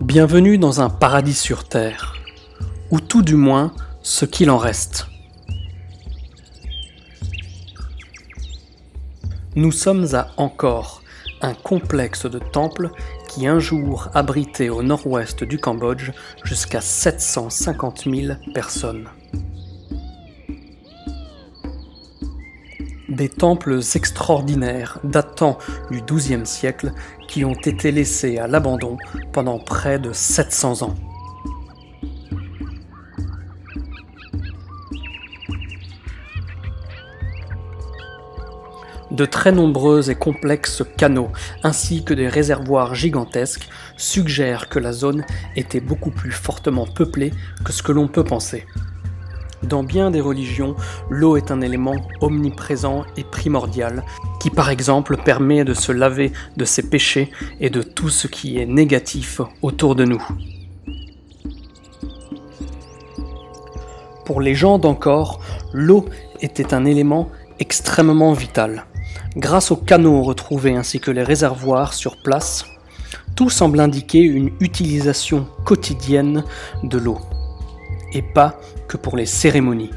Bienvenue dans un paradis sur terre, ou tout du moins ce qu'il en reste. Nous sommes à Angkor, un complexe de temples qui un jour abritait au nord-ouest du Cambodge jusqu'à 750 000 personnes. Des temples extraordinaires datant du XIIe siècle qui ont été laissés à l'abandon pendant près de 700 ans. De très nombreux et complexes canaux, ainsi que des réservoirs gigantesques, suggèrent que la zone était beaucoup plus fortement peuplée que ce que l'on peut penser. Dans bien des religions, l'eau est un élément omniprésent et primordial, qui par exemple permet de se laver de ses péchés et de tout ce qui est négatif autour de nous. Pour les gens d'Angkor, l'eau était un élément extrêmement vital. Grâce aux canaux retrouvés ainsi que les réservoirs sur place, tout semble indiquer une utilisation quotidienne de l'eau, et pas que pour les cérémonies.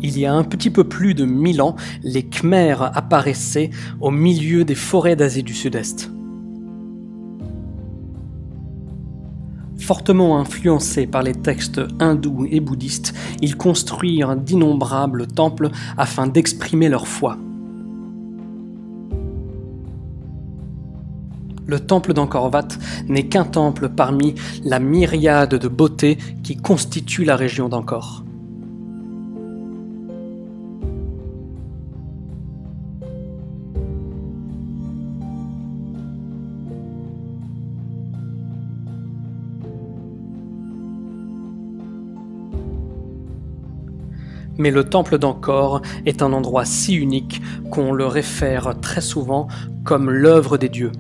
Il y a un petit peu plus de 1000 ans, les Khmers apparaissaient au milieu des forêts d'Asie du Sud-Est. Fortement influencés par les textes hindous et bouddhistes, ils construirent d'innombrables temples afin d'exprimer leur foi. Le temple d'Angkor Wat n'est qu'un temple parmi la myriade de beautés qui constituent la région d'Angkor. Mais le temple d'Angkor est un endroit si unique qu'on le réfère très souvent comme l'œuvre des dieux.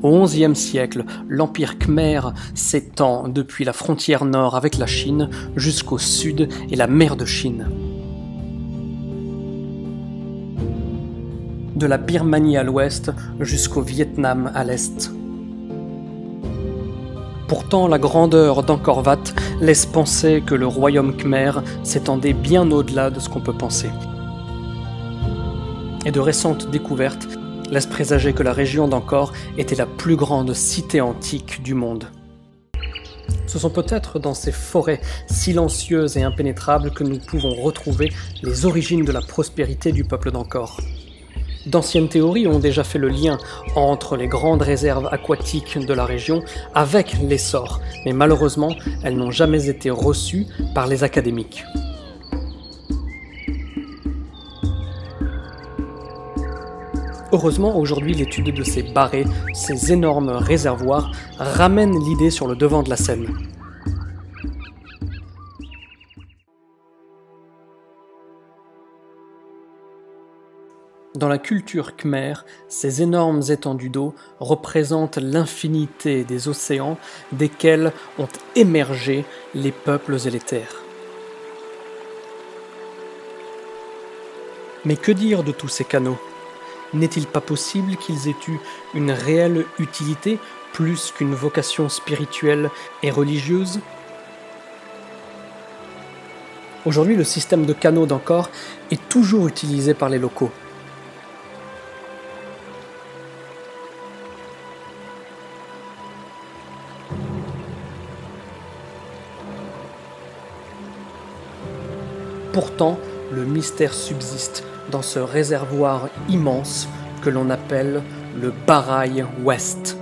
Au XIe siècle, l'Empire Khmer s'étend depuis la frontière nord avec la Chine jusqu'au sud et la mer de Chine. De la Birmanie à l'ouest jusqu'au Vietnam à l'est. Pourtant, la grandeur d'Angkor Wat laisse penser que le royaume khmer s'étendait bien au-delà de ce qu'on peut penser. Et de récentes découvertes laissent présager que la région d'Angkor était la plus grande cité antique du monde. Ce sont peut-être dans ces forêts silencieuses et impénétrables que nous pouvons retrouver les origines de la prospérité du peuple d'Angkor. D'anciennes théories ont déjà fait le lien entre les grandes réserves aquatiques de la région avec l'essor, mais malheureusement, elles n'ont jamais été reçues par les académiques. Heureusement, aujourd'hui, l'étude de ces barrés, ces énormes réservoirs, ramène l'idée sur le devant de la scène. Dans la culture khmer, ces énormes étendues d'eau représentent l'infinité des océans desquels ont émergé les peuples et les terres. Mais que dire de tous ces canaux ? N'est-il pas possible qu'ils aient eu une réelle utilité plus qu'une vocation spirituelle et religieuse ? Aujourd'hui, le système de canaux d'Angkor est toujours utilisé par les locaux. Pourtant, le mystère subsiste dans ce réservoir immense que l'on appelle le Barai Ouest.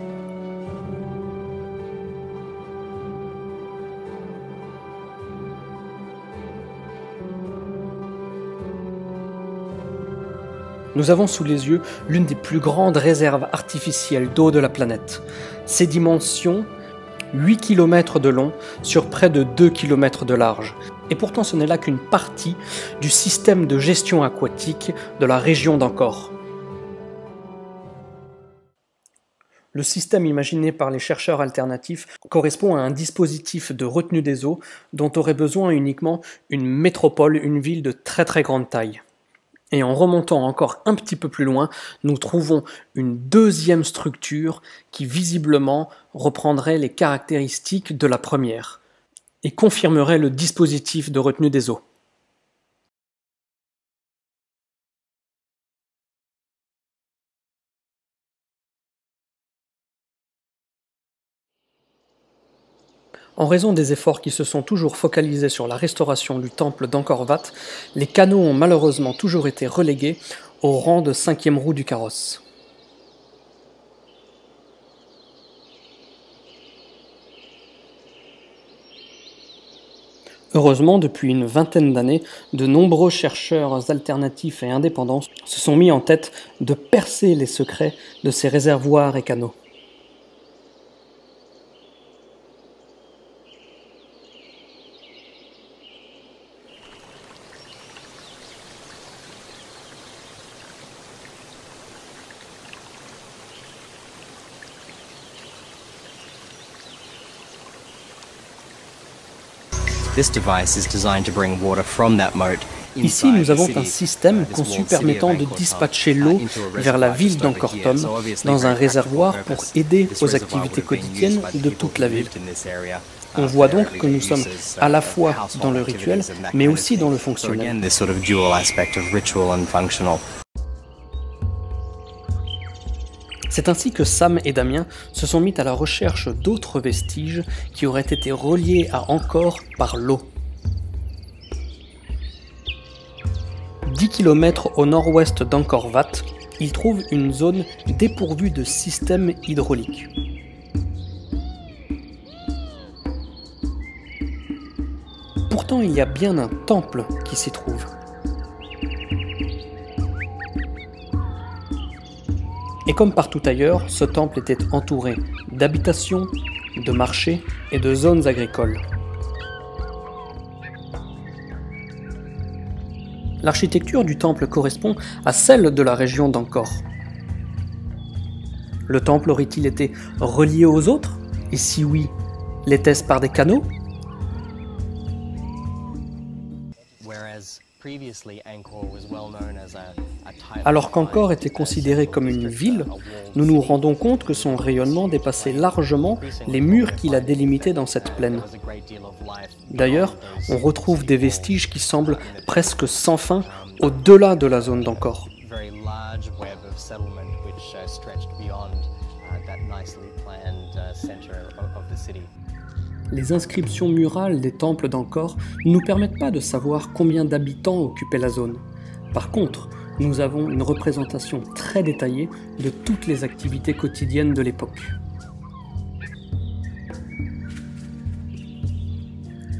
Nous avons sous les yeux l'une des plus grandes réserves artificielles d'eau de la planète. Ses dimensions 8 km de long sur près de 2 km de large. Et pourtant ce n'est là qu'une partie du système de gestion aquatique de la région d'Angkor. Le système imaginé par les chercheurs alternatifs correspond à un dispositif de retenue des eaux dont aurait besoin uniquement une métropole, une ville de très grande taille. Et en remontant encore un petit peu plus loin, nous trouvons une deuxième structure qui visiblement reprendrait les caractéristiques de la première et confirmerait le dispositif de retenue des eaux. En raison des efforts qui se sont toujours focalisés sur la restauration du temple d'Angkor Wat, les canaux ont malheureusement toujours été relégués au rang de 5e roue du carrosse. Heureusement, depuis une vingtaine d'années, de nombreux chercheurs alternatifs et indépendants se sont mis en tête de percer les secrets de ces réservoirs et canaux. Ici, nous avons un système conçu permettant de dispatcher l'eau vers la ville d'Angkor Thom dans un réservoir pour aider aux activités quotidiennes de toute la ville. On voit donc que nous sommes à la fois dans le rituel, mais aussi dans le fonctionnel. C'est ainsi que Sam et Damien se sont mis à la recherche d'autres vestiges qui auraient été reliés à Angkor par l'eau. 10 km au nord-ouest d'Angkor Wat, ils trouvent une zone dépourvue de système hydraulique. Pourtant, il y a bien un temple qui s'y trouve. Et comme partout ailleurs, ce temple était entouré d'habitations, de marchés et de zones agricoles. L'architecture du temple correspond à celle de la région d'Angkor. Le temple aurait-il été relié aux autres? Et si oui, l'était-ce par des canaux? Alors qu'Angkor était considéré comme une ville, nous nous rendons compte que son rayonnement dépassait largement les murs qui la délimitaient dans cette plaine. D'ailleurs, on retrouve des vestiges qui semblent presque sans fin au-delà de la zone d'Angkor. Les inscriptions murales des temples d'Angkor ne nous permettent pas de savoir combien d'habitants occupaient la zone. Par contre, nous avons une représentation très détaillée de toutes les activités quotidiennes de l'époque.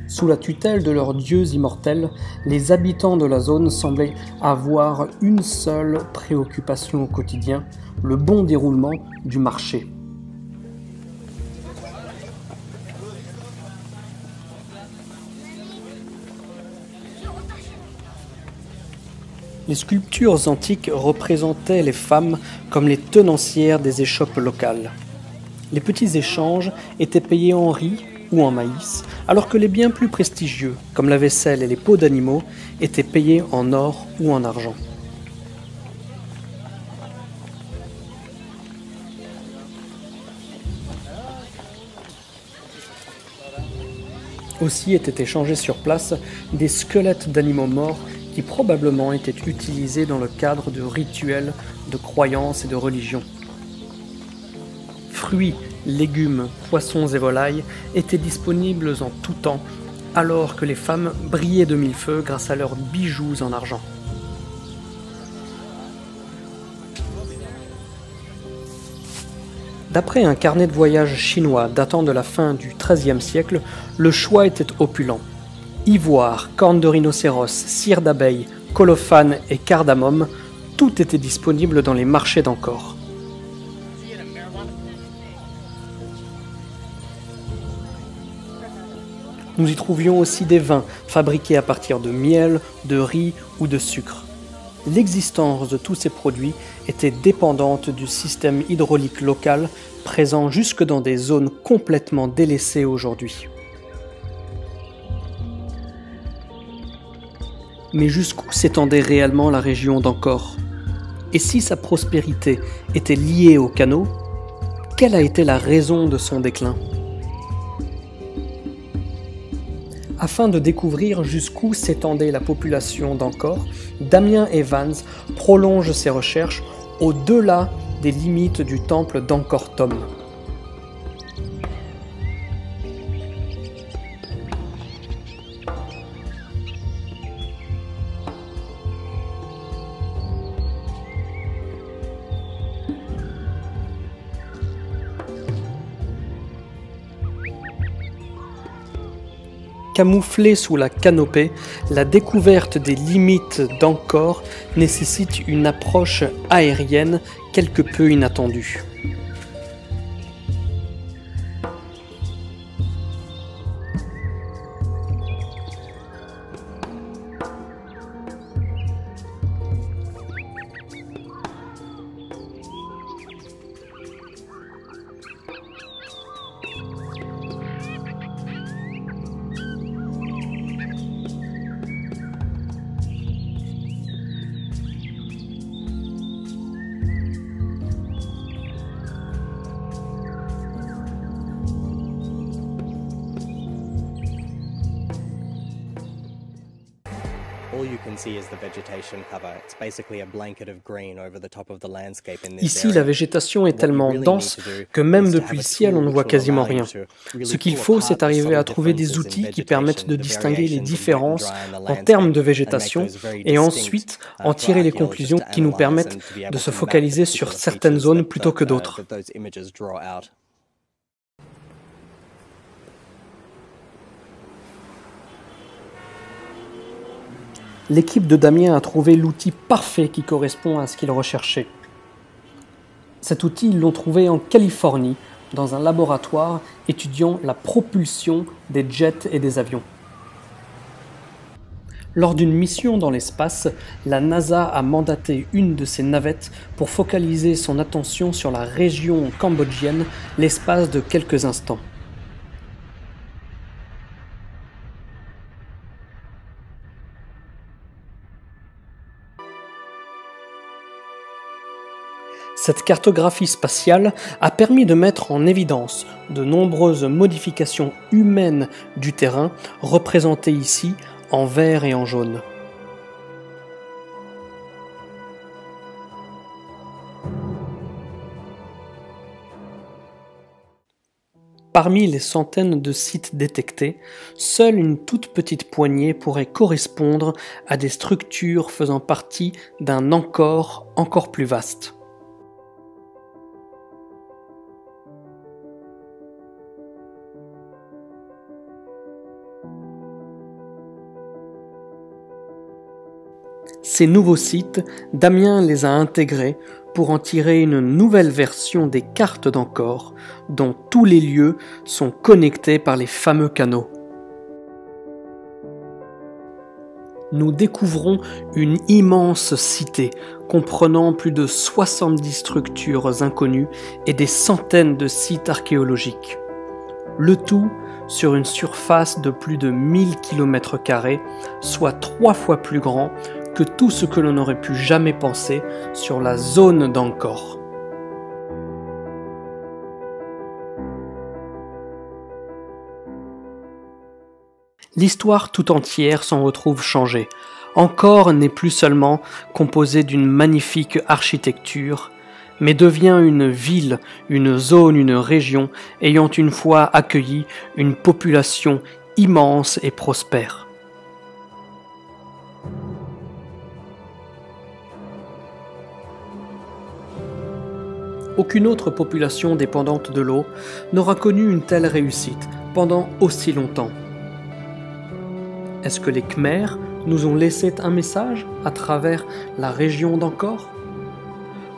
Sous la tutelle de leurs dieux immortels, les habitants de la zone semblaient avoir une seule préoccupation au quotidien, le bon déroulement du marché. Les sculptures antiques représentaient les femmes comme les tenancières des échoppes locales. Les petits échanges étaient payés en riz ou en maïs, alors que les biens plus prestigieux, comme la vaisselle et les peaux d'animaux, étaient payés en or ou en argent. Aussi étaient échangés sur place des squelettes d'animaux morts qui probablement étaient utilisés dans le cadre de rituels de croyances et de religion. Fruits, légumes, poissons et volailles étaient disponibles en tout temps, alors que les femmes brillaient de mille feux grâce à leurs bijoux en argent. D'après un carnet de voyage chinois datant de la fin du XIIIe siècle, le choix était opulent. Ivoire, cornes de rhinocéros, cire d'abeille, colophane et cardamome, tout était disponible dans les marchés d'Angkor. Nous y trouvions aussi des vins fabriqués à partir de miel, de riz ou de sucre. L'existence de tous ces produits était dépendante du système hydraulique local présent jusque dans des zones complètement délaissées aujourd'hui. Mais jusqu'où s'étendait réellement la région d'Angkor? Et si sa prospérité était liée aux canaux, quelle a été la raison de son déclin? Afin de découvrir jusqu'où s'étendait la population d'Angkor, Damien Evans prolonge ses recherches au-delà des limites du temple d'Angkor Thom. Camouflée sous la canopée, la découverte des limites d'Angkor nécessite une approche aérienne quelque peu inattendue. Ici, la végétation est tellement dense que même depuis le ciel, on ne voit quasiment rien. Ce qu'il faut, c'est arriver à trouver des outils qui permettent de distinguer les différences en termes de végétation et ensuite en tirer les conclusions qui nous permettent de se focaliser sur certaines zones plutôt que d'autres. L'équipe de Damien a trouvé l'outil parfait qui correspond à ce qu'il recherchait. Cet outil, ils l'ont trouvé en Californie, dans un laboratoire étudiant la propulsion des jets et des avions. Lors d'une mission dans l'espace, la NASA a mandaté une de ses navettes pour focaliser son attention sur la région cambodgienne l'espace de quelques instants. Cette cartographie spatiale a permis de mettre en évidence de nombreuses modifications humaines du terrain, représentées ici en vert et en jaune. Parmi les centaines de sites détectés, seule une toute petite poignée pourrait correspondre à des structures faisant partie d'un Angkor encore plus vaste. Ces nouveaux sites, Damien les a intégrés pour en tirer une nouvelle version des cartes d'Angkor, dont tous les lieux sont connectés par les fameux canaux. Nous découvrons une immense cité comprenant plus de 70 structures inconnues et des centaines de sites archéologiques. Le tout sur une surface de plus de 1000 km², soit 3 fois plus grand que tout ce que l'on n'aurait pu jamais penser sur la zone d'Angkor. L'histoire tout entière s'en retrouve changée. Angkor n'est plus seulement composé d'une magnifique architecture, mais devient une ville, une zone, une région ayant une fois accueilli une population immense et prospère. Aucune autre population dépendante de l'eau n'aura connu une telle réussite pendant aussi longtemps. Est-ce que les Khmers nous ont laissé un message à travers la région d'Angkor ?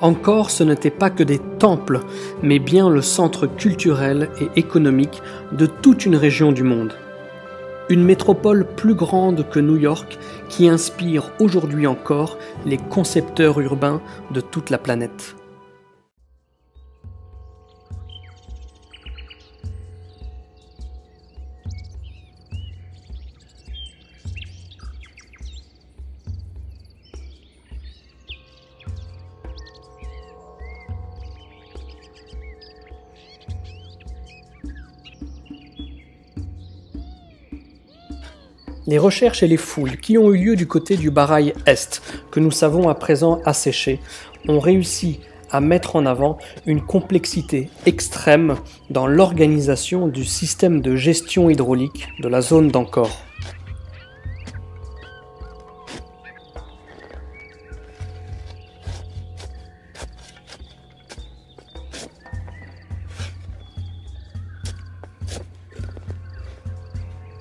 Angkor, ce n'était pas que des temples, mais bien le centre culturel et économique de toute une région du monde. Une métropole plus grande que New York qui inspire aujourd'hui encore les concepteurs urbains de toute la planète. Les recherches et les fouilles qui ont eu lieu du côté du Barail Est, que nous savons à présent asséché, ont réussi à mettre en avant une complexité extrême dans l'organisation du système de gestion hydraulique de la zone d'Angkor.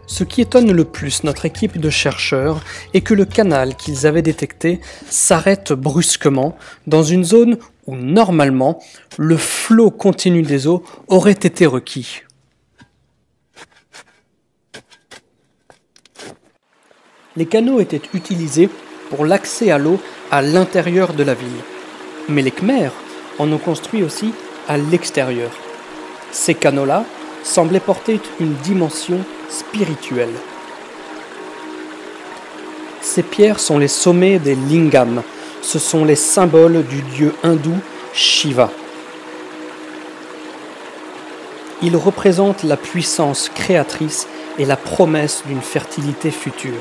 Ce qui étonne le plus notre équipe de chercheurs est que le canal qu'ils avaient détecté s'arrête brusquement dans une zone où normalement le flot continu des eaux aurait été requis. Les canaux étaient utilisés pour l'accès à l'eau à l'intérieur de la ville, mais les Khmers en ont construit aussi à l'extérieur. Ces canaux-là semblaient porter une dimension spirituelle. Ces pierres sont les sommets des lingams, ce sont les symboles du dieu hindou Shiva. Ils représentent la puissance créatrice et la promesse d'une fertilité future.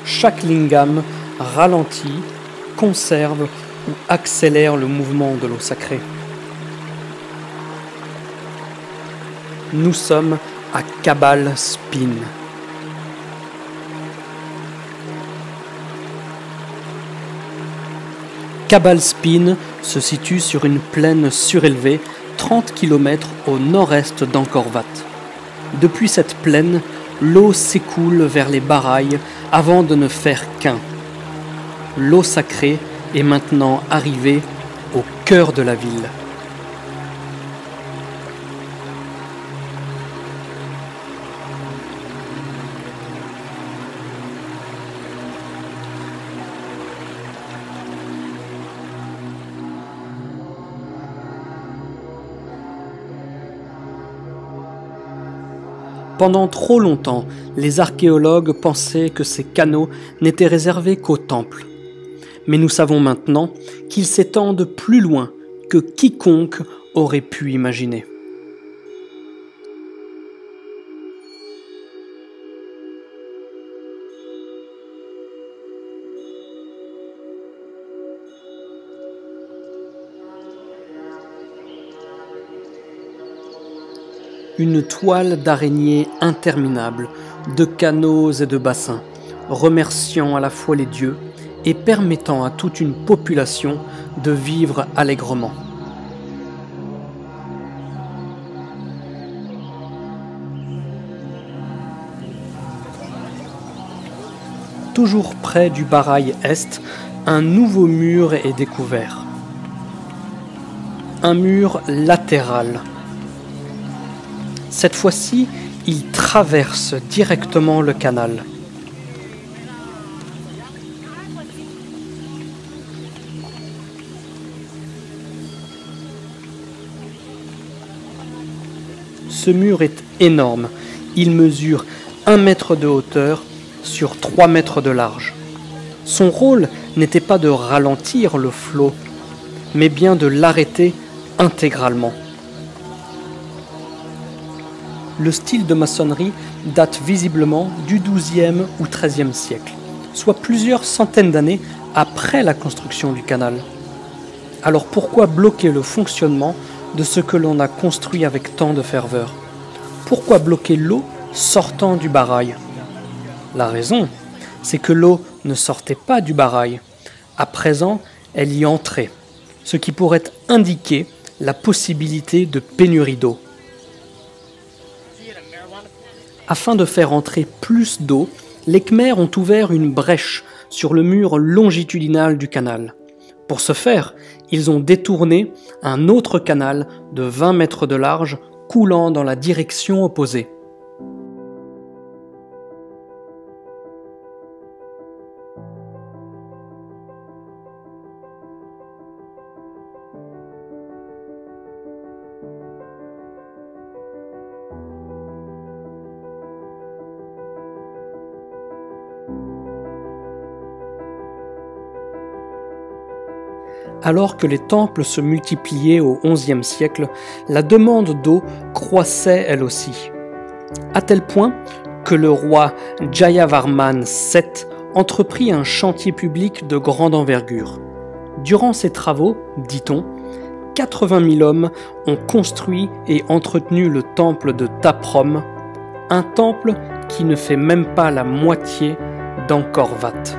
Chaque lingam ralentit, conserve ou accélère le mouvement de l'eau sacrée. Nous sommes à Kabal Spin. Kabal Spin se situe sur une plaine surélevée 30 km au nord-est d'Angkor Wat. Depuis cette plaine, l'eau s'écoule vers les barails avant de ne faire qu'un. L'eau sacrée est maintenant arrivée au cœur de la ville. Pendant trop longtemps, les archéologues pensaient que ces canaux n'étaient réservés qu'aux temples. Mais nous savons maintenant qu'ils s'étendent plus loin que quiconque aurait pu imaginer. Une toile d'araignée interminable, de canaux et de bassins, remerciant à la fois les dieux et permettant à toute une population de vivre allègrement. Toujours près du Barail Est, un nouveau mur est découvert. Un mur latéral. Cette fois-ci, il traverse directement le canal. Ce mur est énorme. Il mesure 1 mètre de hauteur sur 3 mètres de large. Son rôle n'était pas de ralentir le flot, mais bien de l'arrêter intégralement. Le style de maçonnerie date visiblement du XIIe ou XIIIe siècle, soit plusieurs centaines d'années après la construction du canal. Alors pourquoi bloquer le fonctionnement de ce que l'on a construit avec tant de ferveur? Pourquoi bloquer l'eau sortant du barail? La raison, c'est que l'eau ne sortait pas du barail. À présent, elle y entrait, ce qui pourrait indiquer la possibilité de pénurie d'eau. Afin de faire entrer plus d'eau, les Khmers ont ouvert une brèche sur le mur longitudinal du canal. Pour ce faire, ils ont détourné un autre canal de 20 mètres de large coulant dans la direction opposée. Alors que les temples se multipliaient au XIe siècle, la demande d'eau croissait elle aussi. À tel point que le roi Jayavarman VII entreprit un chantier public de grande envergure. Durant ces travaux, dit-on, 80 000 hommes ont construit et entretenu le temple de Taprom, un temple qui ne fait même pas la moitié d'Angkor Wat.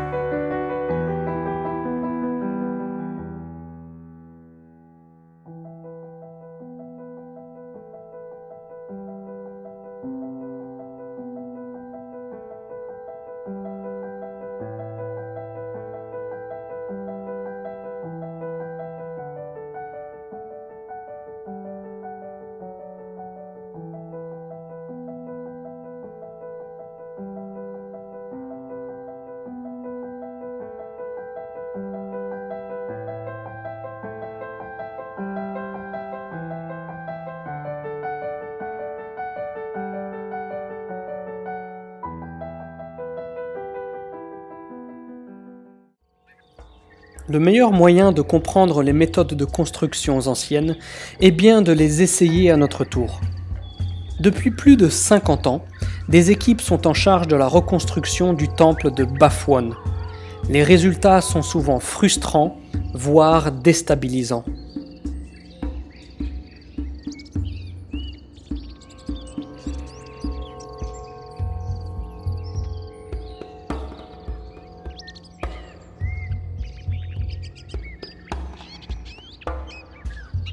Le meilleur moyen de comprendre les méthodes de construction anciennes est bien de les essayer à notre tour. Depuis plus de 50 ans, des équipes sont en charge de la reconstruction du temple de Baphuon. Les résultats sont souvent frustrants, voire déstabilisants.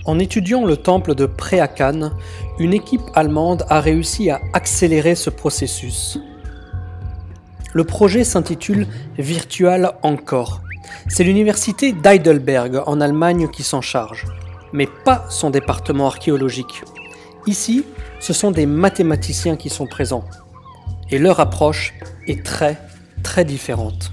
En étudiant le temple de Preakan, une équipe allemande a réussi à accélérer ce processus. Le projet s'intitule Virtual Angkor. C'est l'université d'Heidelberg en Allemagne qui s'en charge, mais pas son département archéologique. Ici, ce sont des mathématiciens qui sont présents, et leur approche est très différente.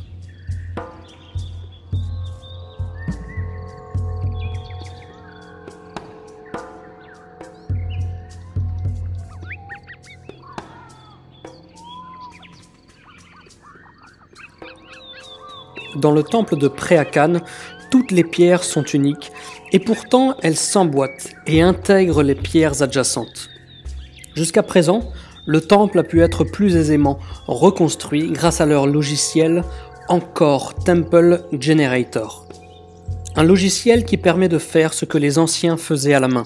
Dans le temple de Preakan, toutes les pierres sont uniques et pourtant elles s'emboîtent et intègrent les pierres adjacentes. Jusqu'à présent, le temple a pu être plus aisément reconstruit grâce à leur logiciel Angkor Temple Generator. Un logiciel qui permet de faire ce que les anciens faisaient à la main,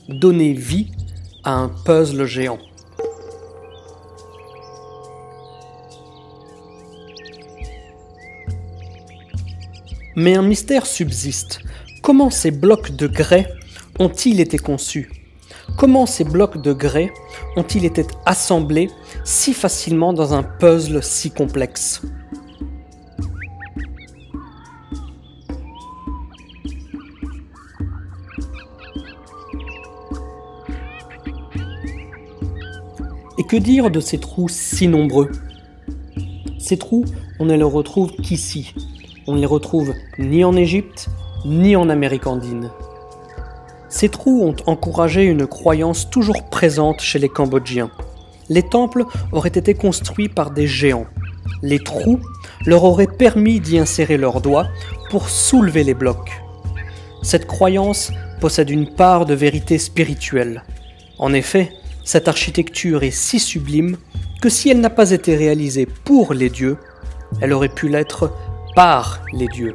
donner vie à un puzzle géant. Mais un mystère subsiste. Comment ces blocs de grès ont-ils été conçus? Comment ces blocs de grès ont-ils été assemblés si facilement dans un puzzle si complexe? Et que dire de ces trous si nombreux? Ces trous, on ne les retrouve qu'ici. On ne les retrouve ni en Égypte, ni en Amérique andine. Ces trous ont encouragé une croyance toujours présente chez les Cambodgiens. Les temples auraient été construits par des géants. Les trous leur auraient permis d'y insérer leurs doigts pour soulever les blocs. Cette croyance possède une part de vérité spirituelle. En effet, cette architecture est si sublime que si elle n'a pas été réalisée pour les dieux, elle aurait pu l'être par les dieux.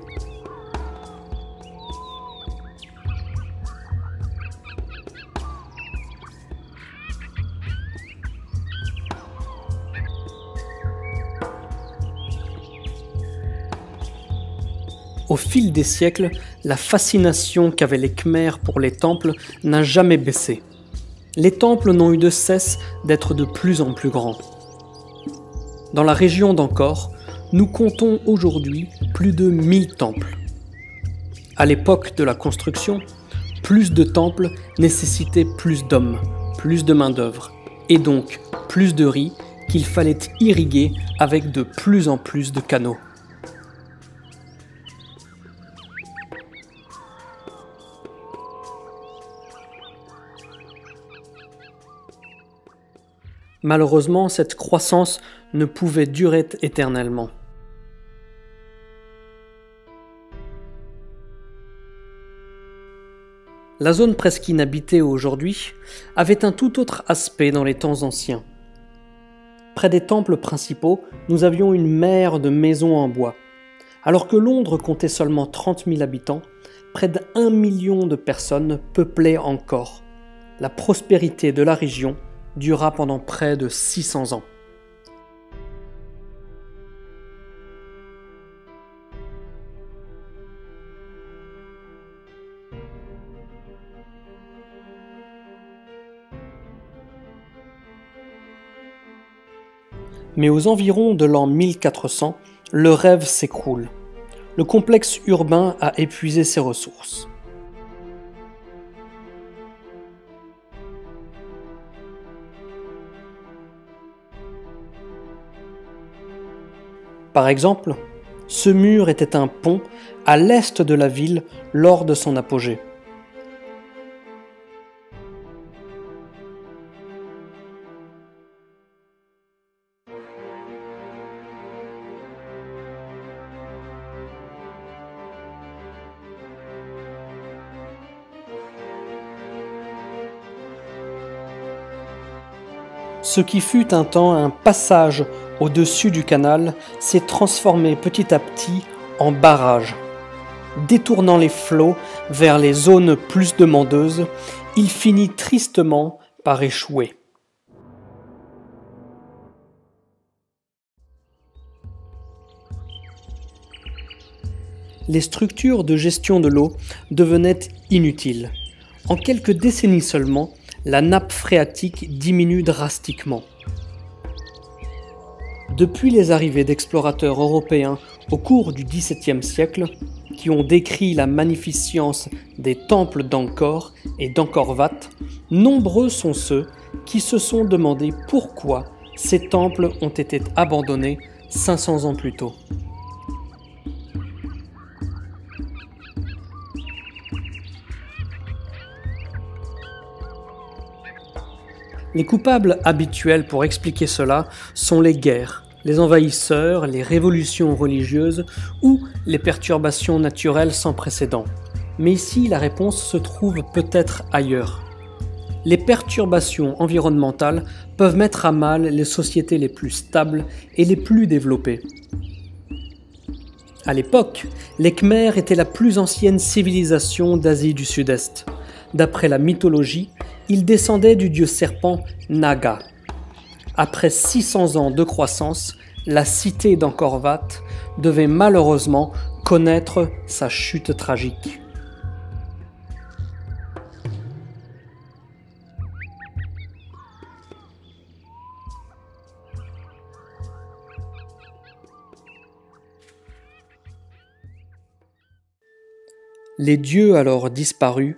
Au fil des siècles, la fascination qu'avaient les Khmers pour les temples n'a jamais baissé. Les temples n'ont eu de cesse d'être de plus en plus grands. Dans la région d'Angkor, nous comptons aujourd'hui plus de 1000 temples. À l'époque de la construction, plus de temples nécessitaient plus d'hommes, plus de main-d'œuvre, et donc plus de riz qu'il fallait irriguer avec de plus en plus de canaux. Malheureusement, cette croissance ne pouvait durer éternellement. La zone presque inhabitée aujourd'hui avait un tout autre aspect dans les temps anciens. Près des temples principaux, nous avions une mer de maisons en bois. Alors que Londres comptait seulement 30 000 habitants, près d'1 million de personnes peuplaient Angkor. La prospérité de la région dura pendant près de 600 ans. Mais aux environs de l'an 1400, le rêve s'écroule. Le complexe urbain a épuisé ses ressources. Par exemple, ce mur était un pont à l'est de la ville lors de son apogée. Ce qui fut un temps un passage au-dessus du canal s'est transformé petit à petit en barrage. Détournant les flots vers les zones plus demandeuses, il finit tristement par échouer. Les structures de gestion de l'eau devenaient inutiles. En quelques décennies seulement, la nappe phréatique diminue drastiquement. Depuis les arrivées d'explorateurs européens au cours du XVIIe siècle, qui ont décrit la magnificence des temples d'Angkor et d'Angkor Wat, nombreux sont ceux qui se sont demandé pourquoi ces temples ont été abandonnés 500 ans plus tôt. Les coupables habituels pour expliquer cela sont les guerres, les envahisseurs, les révolutions religieuses ou les perturbations naturelles sans précédent. Mais ici, la réponse se trouve peut-être ailleurs. Les perturbations environnementales peuvent mettre à mal les sociétés les plus stables et les plus développées. À l'époque, les Khmers étaient la plus ancienne civilisation d'Asie du Sud-Est. D'après la mythologie, ils descendaient du dieu serpent Naga. Après 600 ans de croissance, la cité d'Angkor Wat devait malheureusement connaître sa chute tragique. Les dieux alors disparus,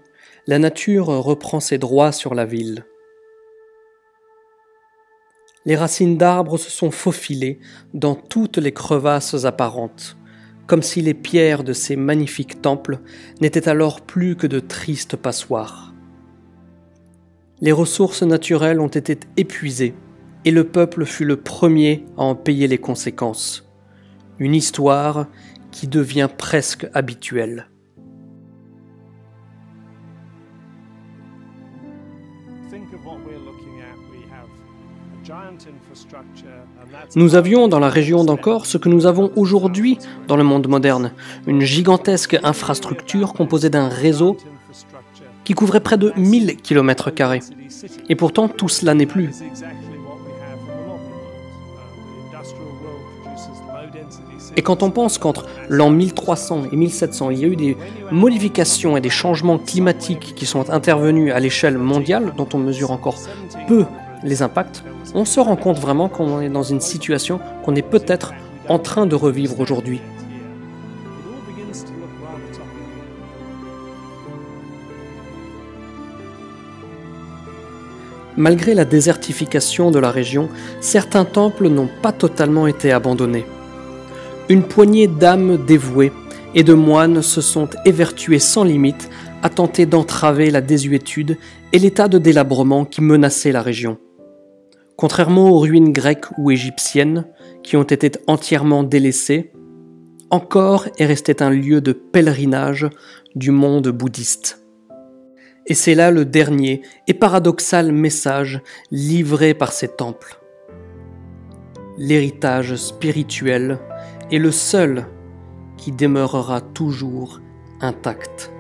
la nature reprend ses droits sur la ville. Les racines d'arbres se sont faufilées dans toutes les crevasses apparentes, comme si les pierres de ces magnifiques temples n'étaient alors plus que de tristes passoires. Les ressources naturelles ont été épuisées, et le peuple fut le premier à en payer les conséquences. Une histoire qui devient presque habituelle. Nous avions dans la région d'Angkor ce que nous avons aujourd'hui dans le monde moderne, une gigantesque infrastructure composée d'un réseau qui couvrait près de 1000 km². Et pourtant, tout cela n'est plus. Et quand on pense qu'entre l'an 1300 et 1700, il y a eu des modifications et des changements climatiques qui sont intervenus à l'échelle mondiale, dont on mesure encore peu les impacts, on se rend compte vraiment qu'on est dans une situation qu'on est peut-être en train de revivre aujourd'hui. Malgré la désertification de la région, certains temples n'ont pas totalement été abandonnés. Une poignée d'âmes dévouées et de moines se sont évertués sans limite à tenter d'entraver la désuétude et l'état de délabrement qui menaçait la région. Contrairement aux ruines grecques ou égyptiennes, qui ont été entièrement délaissées, Angkor est resté un lieu de pèlerinage du monde bouddhiste. Et c'est là le dernier et paradoxal message livré par ces temples. L'héritage spirituel est le seul qui demeurera toujours intact.